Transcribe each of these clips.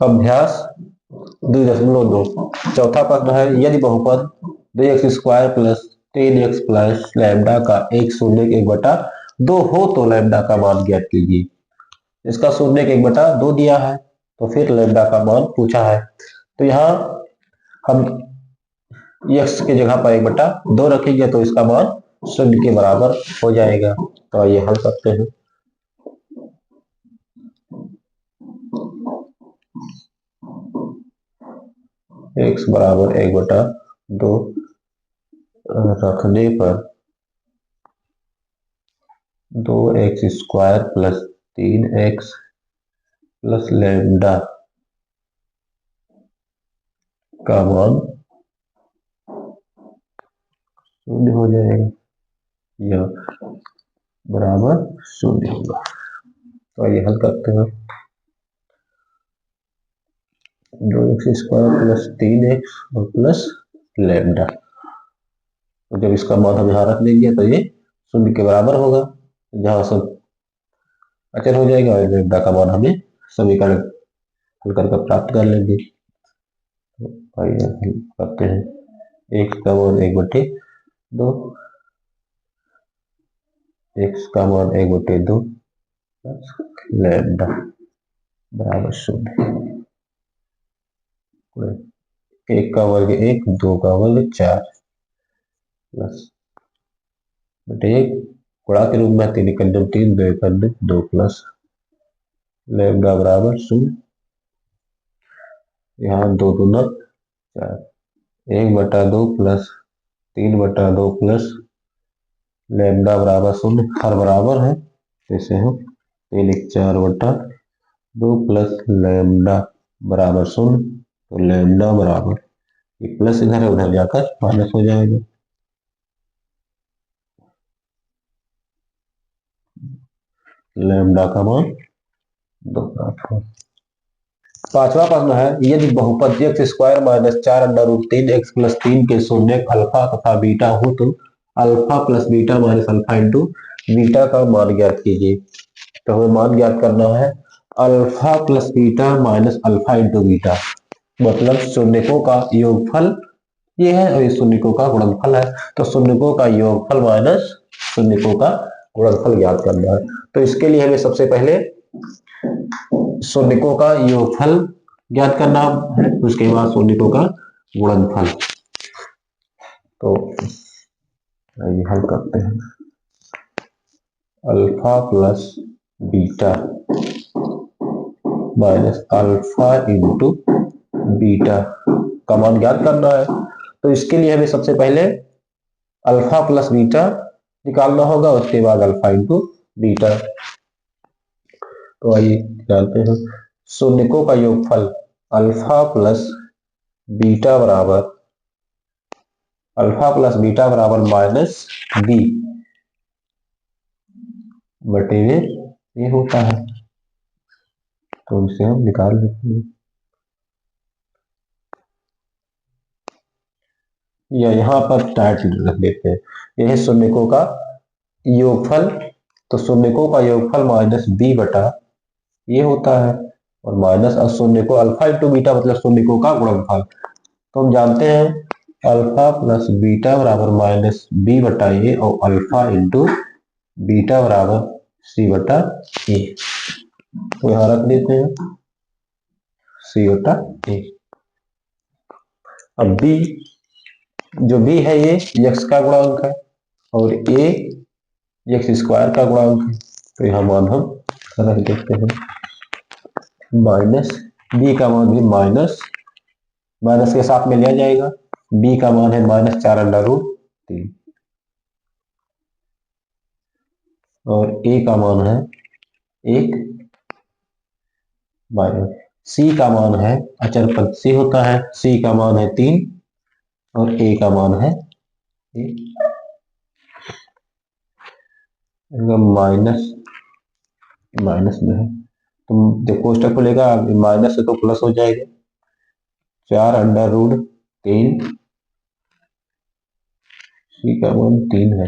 अभ्यास 2.2 चौथा प्रश्न है, यदि बहुपद 2x² plus 3x plus lambda का एक शून्य एक बटा दो हो तो लैम्डा का मान ज्ञात कीजिए। इसका शून्य एक बटा दो दिया है, तो फिर लैम्डा का मान पूछा है। तो यहाँ हम x की जगह पर एक बटा दो रखेंगे तो इसका मान शून्य के बराबर हो जाएगा। तो आइए हल करते हैं। x बराबर एक बटा दो रखने पर 2x² plus 3x plus lambda का मान शून्य हो जाएगा, यह बराबर शून्य होगा। तो आइए हल करते हैं। 2x² प्लस 3x और प्लस लैम्डा, तो जब इसका मान हम यहाँ रख देंगे तो ये शून्य के बराबर होगा, जहाँ सब अचर हो जाएगा और लैम्डा का मान हमें समीकरण हल करके प्राप्त कर लेंगे। तो आइए हल करते हैं। x का मान एक बटे दो, x का मान एक बटे दो प्लस लैम्डा बराबर शून्य। एक का वर्ग एक, दो का वर्ग चार प्लस बटे एक गुणा के रूप में 3 एकम 3 2 एकम 2 प्लस लैम्डा बराबर शून्य। यहाँ दो दूना चार, एक बटा दो प्लस 3 बटा दो प्लस लैम्डा बराबर शून्य, हर बराबर है जैसे हम 3 एक 4 बटा दो प्लस लैम्डा बराबर शून्य। तो लैम्डा बराबर ये प्लस इधर है उधर जाकर माइनस हो जाएगा। लैम्डा का मान 2। पांचवा प्रश्न है, यदि बहुपद x² minus 4 under root 3x plus 3 के शून्य अल्फा तथा बीटा हो तो alpha plus beta minus alpha into beta का मान ज्ञात कीजिए। तो हमें मान ज्ञात करना है alpha plus beta minus alpha into beta, मतलब शून्यकों का योगफल ये है और ये शून्यकों का गुणनफल है। तो शून्यकों का योगफल माइनस शून्यकों का गुणनफल ज्ञात करना है। तो इसके लिए हमें सबसे पहले शून्यकों का योगफल ज्ञात करना है, उसके बाद शून्यकों का गुणनफल। तो ये हल करते हैं। Alpha plus beta minus alpha into beta का मान ज्ञात करना है। तो इसके लिए हमें सबसे पहले अल्फा प्लस बीटा निकालना होगा, उसके बाद अल्फा इंटू बीटा। तो आइए जानते हैं। शून्यकों का योगफल अल्फा प्लस बीटा बराबर माइनस बी बटे में ये होता है, तो इसे हम निकाल लेते हैं। या यहाँ पर टाइट रख देते हैं। यह है शून्यकों का योगफल, तो शून्यकों का योगफल माइनस बी बटा ये होता है, और माइनस शून्यकों अल्फा इंटू बीटा मतलब शून्यकों का गुणनफल। तो हम जानते हैं अल्फा प्लस बीटा बराबर माइनस बी बटा ए और अल्फा इंटू बीटा बराबर सी बटा ए। तो यहाँ रख देते हैं सी बटा ए। अब बी, जो बी है ये x का गुणांक है और a x² का गुणांक है। तो यहाँ मान हम रख देते हैं माइनस बी का मान भी माइनस के साथ में लिया जाएगा। b का मान है माइनस 4 अंडर रूट 3 और a का मान है 1 माइनस c का मान है अचर पद c होता है, c का मान है 3 और a का मान है 1। माइनस में है तो जब कोष्टक खुलेगा माइनस से तो प्लस हो जाएगा। 4 अंडर रूट 3 सी का मान 3 है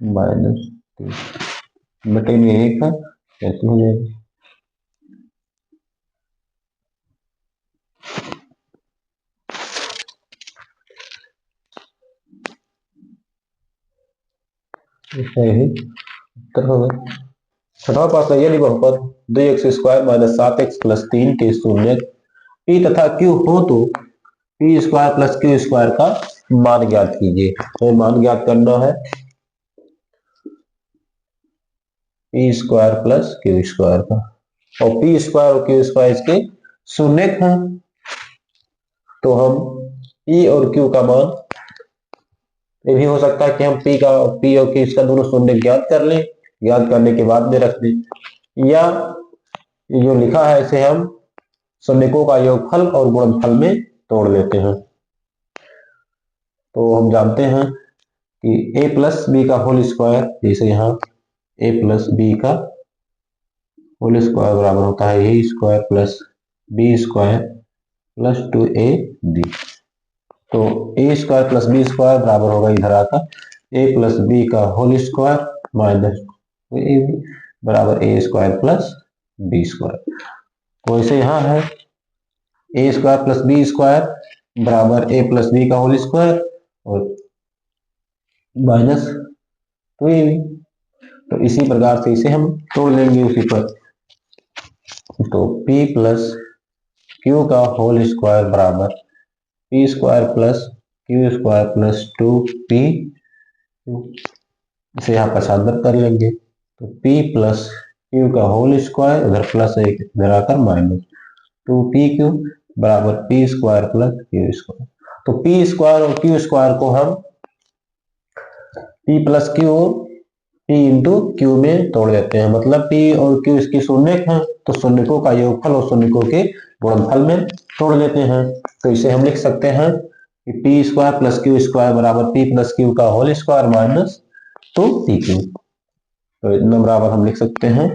माइनस 3 बटे में 1 है, कैसे हो जाएगा। यही उत्तर होगा। छठवां प्रश्न, यदि बहुपद 2x² माइनस 7x प्लस 3 के शून्य पी तथा क्यू हो तो P square plus Q square का मान ज्ञात कीजिए। तो मान ज्ञात करना है P square plus Q square का, और पी स्क्वायर और क्यू स्क्वायर इसके शून्य हैं, तो हम पी और क्यू का मान, ये भी हो सकता है कि हम पी और क्यू इसका दोनों शून्य ज्ञात कर लें, ज्ञात करने के बाद में रख दें, या जो लिखा है इसे हम शून्यकों का योगफल और गुणनफल में तोड़ लेते हैं। तो हम जानते हैं कि a प्लस बी का होल स्क्वायर, जैसे यहाँ a प्लस बी का होल स्क्वायर बराबर होता है a square plus b square plus 2ab। तो a square plus b square बराबर होगा इधर आता a प्लस बी का होल स्क्वायर माइनस 2ab बराबर a square plus b square. तो इसे यहाँ है a square plus b square बराबर a प्लस बी का होल स्क्वायर और माइनस 2ab। तो इसी प्रकार से इसे हम तोड़ लेंगे उसी पर। तो p प्लस क्यू का होल स्क्वायर बराबर P square plus Q square plus 2p, इसे यहाँ पक्षांतर कर लेंगे। तो p प्लस क्यू का होल स्क्वायर, उधर प्लस एक इधर आकर माइनस 2pq बराबर P square plus Q square. तो पी स्क्वायर और क्यू स्क्वायर को हम p plus Q p into Q में तोड़ देते हैं, मतलब p और q इसकी शून्यक हैं, तो शून्यकों का योगफल और शून्यकों के गुणनफल में तोड़ लेते हैं। तो इसे हम लिख सकते हैं कि P square plus Q square बराबर पी प्लस क्यू का होल स्क्वायर माइनस 2pq। तो इतना बराबर हम लिख सकते हैं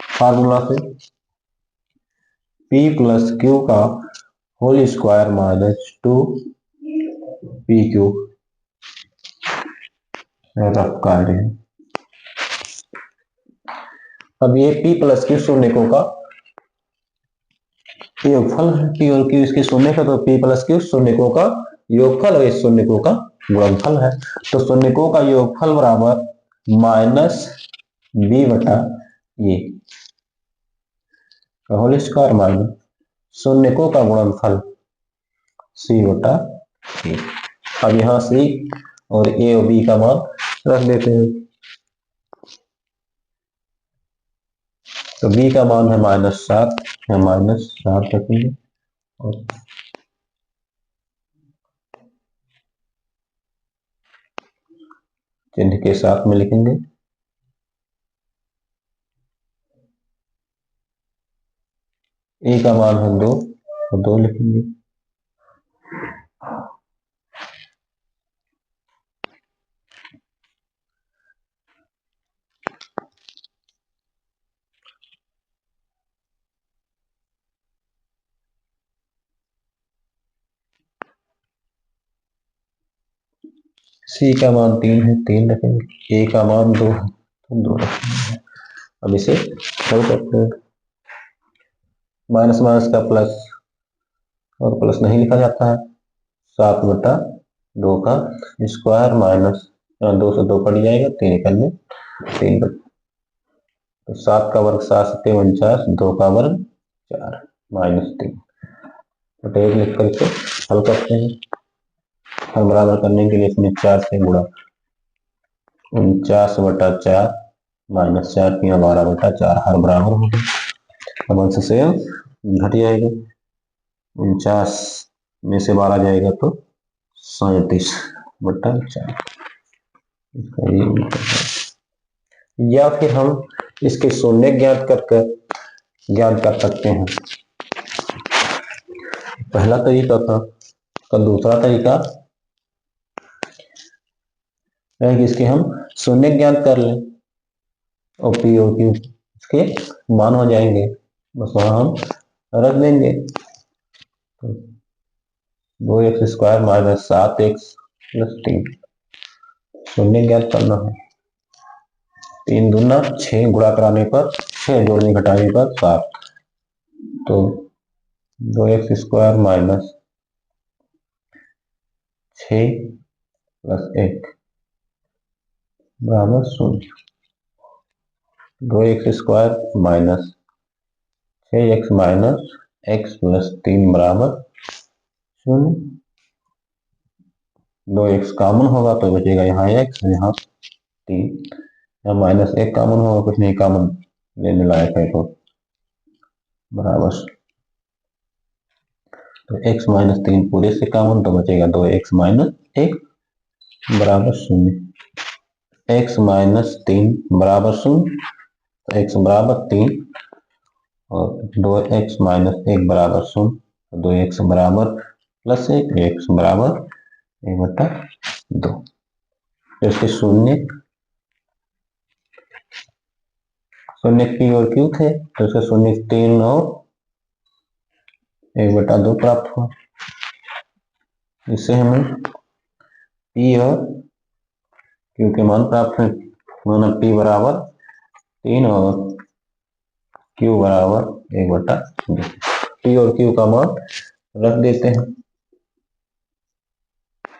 फार्मूला से p प्लस क्यू का whole square minus 2pq rough कार्य है। अब ये p प्लस क्यू शून्यकों का योगफल है, p और q इसके शून्य का, तो p प्लस क्यू शून्यकों का योगफल और इस शून्यकों का गुणनफल है। तो शून्यकों का योगफल बराबर माइनस b बटा ये होल स्क्वायर माइनस शून्यकों का गुणनफल c बटा a। अब यहाँ c और a और b का मान रख देते हैं। तो b का मान है -7, -7 रखेंगे और चिन्ह के साथ में लिखेंगे। a का मान है 2, तो 2 लिखेंगे। c का मान 3 है, 3 रखेंगे। a का मान 2 है, तो 2 रखेंगे। अब इसे हल करते हैं। माइनस माइनस का प्लस, और प्लस नहीं लिखा जाता है। 7 बटा 2 का स्क्वायर माइनस 2 से 2 कट जाएगा, 3 निकलने 3 बटा, तो 7 का वर्ग 7 7 49, 2 का वर्ग 4 -3 बटे 1 लिख करके हल करते हैं। हल बराबर करने के लिए इसमें 4 से गुणा, 49 बटा 4 माइनस 4 की 12 बटा 4 हर बराबर हो गया। अब अंश से घट जाएगा, 49 में से 12 जाएगा तो 37 बटा 4। इसका ये उत्तर है। या फिर हम इसके शून्य ज्ञात कर सकते हैं। पहला तरीका था। का दूसरा तरीका है कि इसके हम शून्य ज्ञात कर लें और पी और क्यू इसके मान हो जाएंगे, बस वहां हम रख देंगे। तो 2x² माइनस 7x प्लस 3 शून्य ज्ञात करना है। 3 दूना 6, गुणा कराने पर 6, जोड़ने घटाने पर 7, तो 2x² माइनस 6 प्लस 1 बराबर 0। 2x² minus 6x minus x plus 3 बराबर 0। 2x कॉमन होगा तो बचेगा यहाँ x, यहाँ 3, यहाँ माइनस 1 कॉमन होगा, कुछ नहीं कॉमन लेने लायक है तो बराबर। तो x माइनस 3 पूरे से कॉमन तो बचेगा 2x माइनस 1 बराबर 0। x माइनस 3 बराबर 0, तो x बराबर 3 और 2x माइनस 1 बराबर 0, तो 2x बराबर प्लस 1, x बराबर 1/2। तो इसके शून्य p और q थे, तो इसके शून्य 3 और 1/2 प्राप्त हुआ। इससे हमें p और q के मान प्राप्त हुए। माना p बराबर 3 और q बराबर 1/2। p और q का मान रख देते हैं।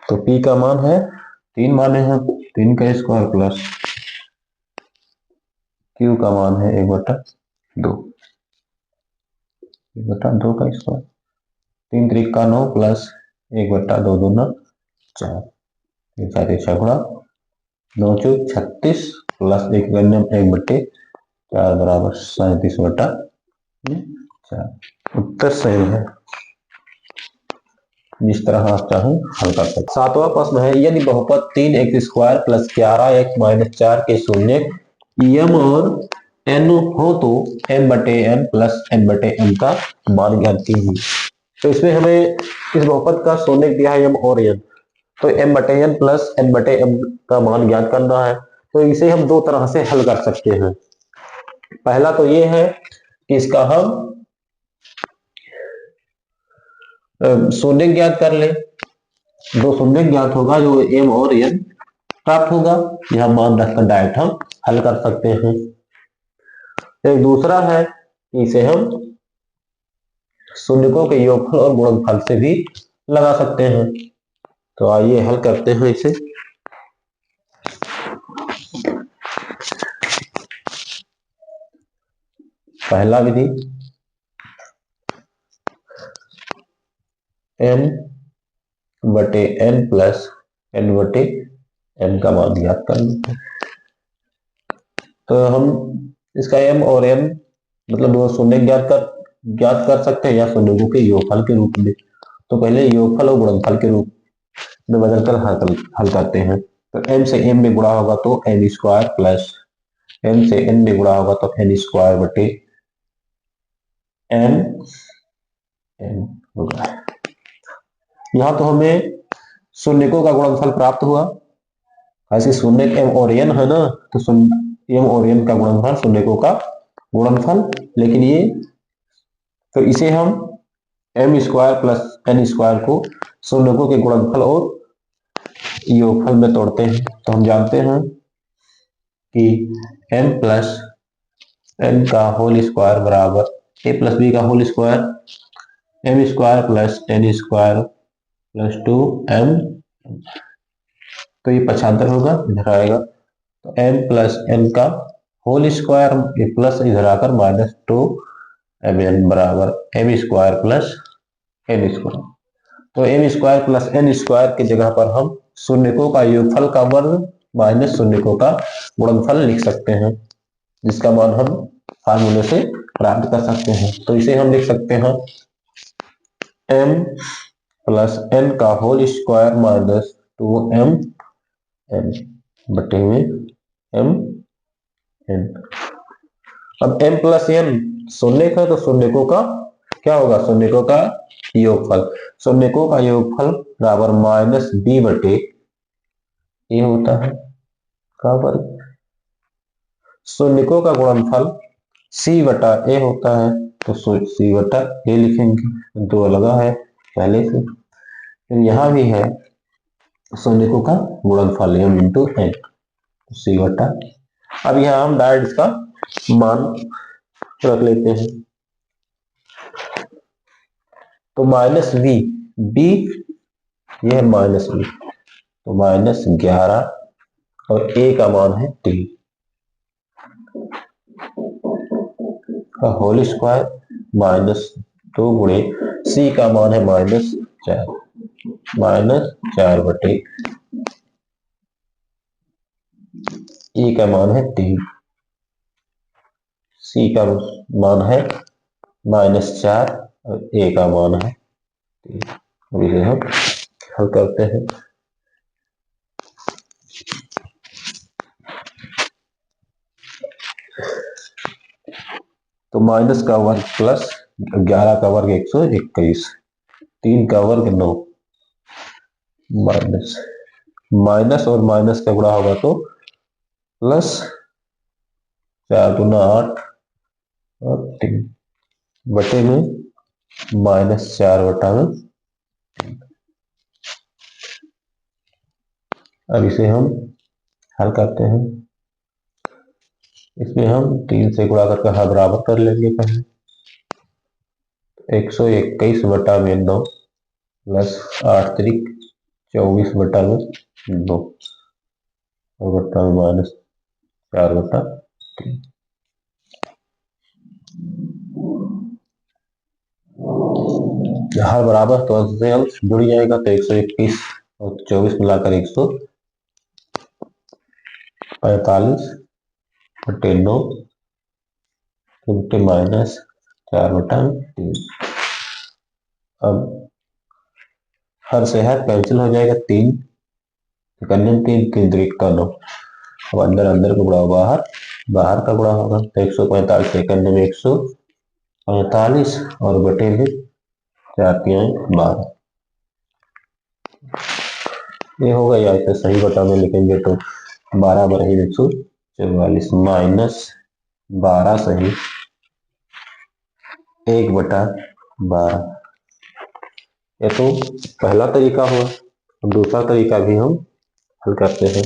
तो p का मान है 3 माने हैं 3 का स्क्वायर प्लस q का मान है 1/2। 1/2 का स्क्वायर, 3 त्रिका 9 प्लस 1/2 दूना 4, 4 गुणा 9 चौक 36 प्लस 1/4 बराबर 37/4। उत्तर सही है। जिस तरह आप चाहें हल कर सकते। सातवां प्रश्न है, यदि बहुपद 3x² प्लस 11x माइनस 4 के शून्य m और n हो तो m/n प्लस n/m का मान ज्ञात कीजिए। तो इसमें हमें इस बहुपद का शून्य दिया है m और n, तो m/n प्लस n/m का मान ज्ञात करना है। तो इसे हम दो तरह से हल कर सकते हैं। पहला तो ये है कि इसका हम शून्य ज्ञात कर ले। दो शून्य ज्ञात होगा जो m और n प्राप्त होगा, यह मान रखकर डायरेक्ट हम हल कर सकते हैं। एक दूसरा है कि इसे हम शून्यकों के योगफल और गुणनफल से भी लगा सकते हैं। तो आइए हल करते हैं इसे। पहला विधि, m/n प्लस n/m का मान ज्ञात कर लेते हैं। तो हम इसका m और n मतलब दो शून्य ज्ञात कर सकते हैं या शून्यों के योगफल के रूप में। तो पहले योगफल और गुणनफल के रूप में बदलकर हल करते हैं। तो m से m में गुणा होगा तो n² प्लस m से n में गुणा होगा तो n² बटे n होगा। यहाँ तो हमें शून्यकों का गुणनफल प्राप्त हुआ। ऐसे शून्य m और n है ना, तो m और n का गुणनफल शून्यकों का गुणनफल, लेकिन ये तो इसे हम m² प्लस n² को शून्यकों के गुणनफल और योगफल में तोड़ते हैं। तो हम जानते हैं कि m प्लस n का होल स्क्वायर बराबर a प्लस b का whole square, m² plus n² plus 2m, तो ये 75 होगा, इधर आएगा तो m प्लस n का होल स्क्वायर, ये प्लस इधर आकर -2mn बराबर m² प्लस n²। तो m² प्लस n² की जगह पर हम शून्यकों का योगफल का वर्ग माइनस शून्यकों का गुणनफल लिख सकते हैं, जिसका मान हम फार्मूले से प्राप्त कर सकते हैं। तो इसे हम लिख सकते हैं m प्लस n का whole square minus 2m n बटे में m n। अब m प्लस n शून्य का, तो शून्यकों का क्या होगा, शून्यकों का योगफल। शून्यकों का योगफल बराबर माइनस b बटे ए होता है का वर्ग। शून्यकों का गुणनफल c बटा a होता है, तो c बटा a लिखेंगे, दो लगा है पहले से। फिर यहाँ भी है शून्यकों का गुणनफल m इंटू n, c बटा। अब यहाँ हम डायरेक्ट इसका मान रख लेते हैं। तो माइनस b, यह है माइनस b, तो -11 और ए का मान है 3 का होल स्क्वायर -2 गुणे सी का मान है -4 बटे ए का मान है 3, सी का मान है -4 और ए का मान है 3। अब इसे हम हल करते हैं। तो माइनस का वर्ग प्लस 11 का वर्ग 121, 3 का वर्ग 9, माइनस माइनस और माइनस का गुणा होगा तो प्लस 4 गुना 8 और 3 बटे में -4 बटा में। अब इसे हम हल करते हैं। इसमें हम 3 से गुणा करके हर बराबर कर लेंगे पहले। 121 बटा में 9 प्लस 8 त्रिक 24 बटा में 2 और बटा में -4 बटा 3। हर बराबर तो अंश से अंश जुड़ जाएगा, तो 121 और 24 मिलाकर 145 बटे 9 बटे -4 बटा 3। अब हर से हर कैंसिल हो जाएगा, 3 3 त्रिक का 9। अब अंदर अंदर का गुणा बाहर, बाहर का गुणा होगा, तो 145 सेकंड में 145 और बटे में 4 तिहाई 12। ये होगा, या इसे सही बटा में लिखेंगे तो 12 बटे 144 -12 सही 1 बटा 12। ये तो पहला तरीका हुआ। दूसरा तरीका भी हम हल करते हैं।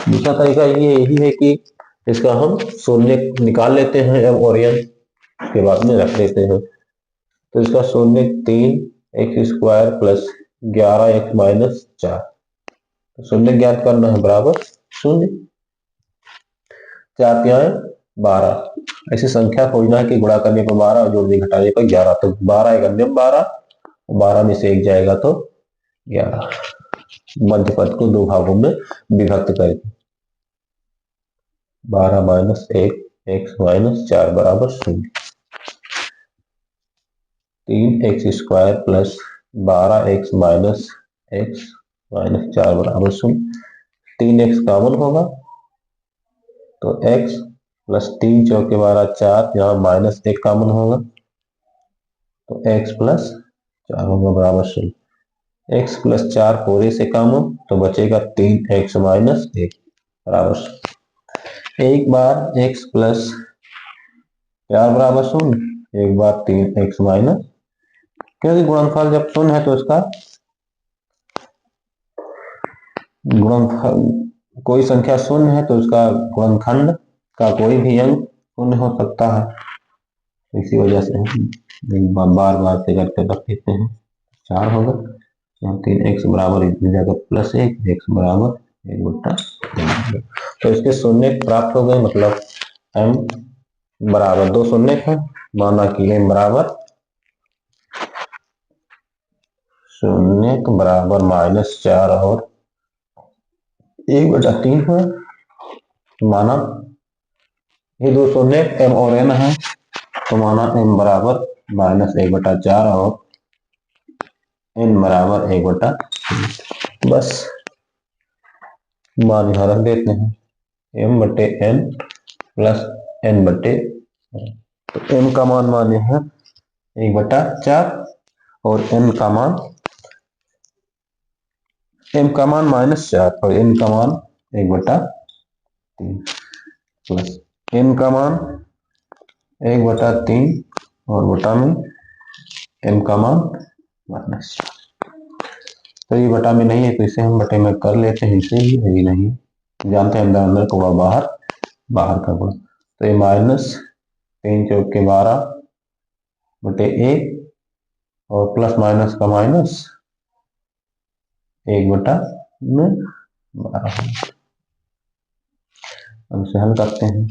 दूसरा तरीका ये यही है कि इसका हम शून्य निकाल लेते हैं और एन के बाद में रख लेते हैं। तो इसका शून्य 3x² प्लस 11x माइनस 4। तो शून्य ज्ञात करना है, बराबर 0, 4 तिहाई 12। ऐसी संख्या खोजना है कि गुणा करने पर 12 और जोड़ने घटाने पर 11। तो 12 एक अन्य 12 में से 1 जाएगा तो 11। मध्य पद को दो भागों में विभक्त करके 12 माइनस 1 x माइनस 4 बराबर 0। 3x² प्लस 12x माइनस 4 बराबर 0। 3x कॉमन होगा तो x प्लस 3 चौके 12 4, यहाँ -1 कॉमन होगा तो x प्लस 4 होगा बराबर 0। x प्लस 4 पूरे से कॉमन तो बचेगा 3x माइनस 1 बराबर 0। एक बार x प्लस 4 बराबर 0, एक बार 3x माइनस, क्योंकि गुणनफल जब 0 है तो इसका गुणनफल, कोई संख्या 0 है तो उसका गुणनखंड का कोई भी अंक 0 हो सकता है। इसी वजह से हम बार बार से करके रख देते हैं। 4 होगा, यहाँ 3x बराबर प्लस 1, x बराबर 1 बटा 3। तो इसके शून्य प्राप्त हो गए, मतलब m बराबर 2 शून्य है। माना कि m बराबर 0 बराबर -4 और 1 बटा 3 है। माना ये दो शून्य m और n है, तो माना m बराबर -1 बटा 4 और n बराबर 1 बटा 3। बस मान यहाँ रख देते हैं, m बटे n प्लस n बटे, तो m का मान माने हैं 1 बटा 4 और m का मान -4 और n का मान 1 बटा 3 प्लस n का मान 1 बटा 3 और बटा में m का मान -4। तो ये बटा में नहीं है तो इसे हम बटे में कर लेते हैं, इसे ही यही नहीं जानते हैं, अंदर अंदर का गुणा बाहर, बाहर का गुणा। तो ये -3 चौके 12 बटे 1 और प्लस माइनस का माइनस 1/12। अब इसे हल करते हैं।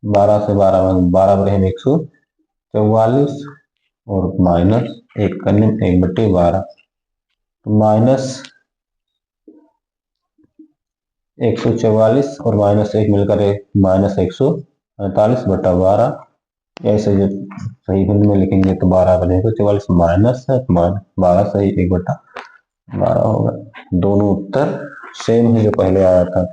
12 से 12 12 144 और माइनस 1 करने 1/12, तो माइनस 144 और माइनस 1 मिलकर माइनस 148/12। ऐसे जब सही बिंदु में लिखेंगे तो 12 बनेगा, 144 माइनस है तो माइनस 12 सही 1/12 होगा। दोनों उत्तर सेम है जो पहले आया था।